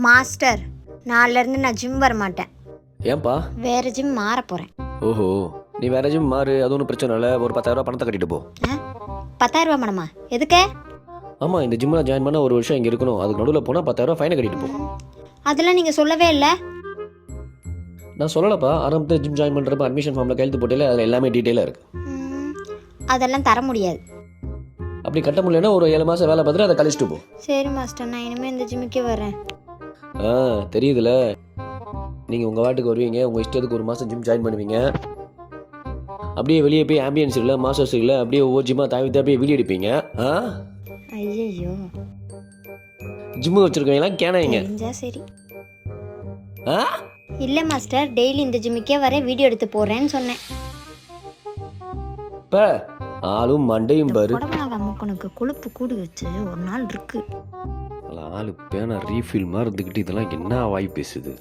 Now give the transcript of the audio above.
Master, நாளிலேருந்து நான் gym வர மாட்டேன். ஏன்பா? வேறு ஜிம் மாற போகிறேன். ஓஹோ, நீ வேற ஜிம் மாறு, அது ஒன்றும் பிரச்சனை இல்லை. ஒரு 10,000 பணத்தை கட்டிட்டு போ. 10,000 பணமா? எதுக்கு? ஆமாம், இந்த ஜிம்மில் ஜாயின் பண்ண ஒரு வருஷம் இங்கே இருக்கணும். அதுக்கு நடுவில் போனால் 10,000 ஃபைனை கட்டிட்டு போ. அதெல்லாம் நீங்கள் சொல்லவே இல்லை. நான் சொல்லலப்பா. ஆரம்பத்தில் ஜிம் ஜாயின் பண்ணுறப்ப அட்மிஷன் ஃபார்மில் கையெழுத்து போட்டியில் அதில் எல்லாமே டீட்டெயிலாக இருக்குது. அதெல்லாம் தர முடியாது. அப்படி கட்ட முடியலன்னா ஒரு 7 மாதம் வேலை பார்த்துட்டு அதை கழிச்சிட்டு போ. சரி மாஸ்டர், நான் இனிமேல் இந்த ஜிம்முக்கே வரேன். தெரியுதுல, நீங்கள் உங்கள் வாட்டுக்கு வருவீங்க, உங்கள் இஷ்டத்துக்கு ஒரு மாதம் ஜிம் ஜாயின் பண்ணுவீங்க. அப்படியே வெளியே போய் ஆம்பியன்ஸ் இல்லை, மாஸ்டர்ஸ் இல்லை, அப்படியே ஒவ்வொரு ஜிம்மாக தாவி அப்படியே வீடியோ எடுப்பீங்க. ஐயோ, ஜிம்மு வச்சுருக்கீங்களா கேனாங்க? சரி. இல்லை மாஸ்டர், டெய்லி இந்த ஜிம்முக்கே வரேன், வீடியோ எடுத்து போடுறேன்னு சொன்னேன். இப்போ ஆளும் மண்டையும் பாரு. உனக்கு கொழுப்பு கூடு வச்சு ஒரு நாள் இருக்கு. ஆளு பேனா ரீஃபில் மாதிரி இருந்துக்கிட்டு இதெல்லாம் என்ன வாய் பேசுது.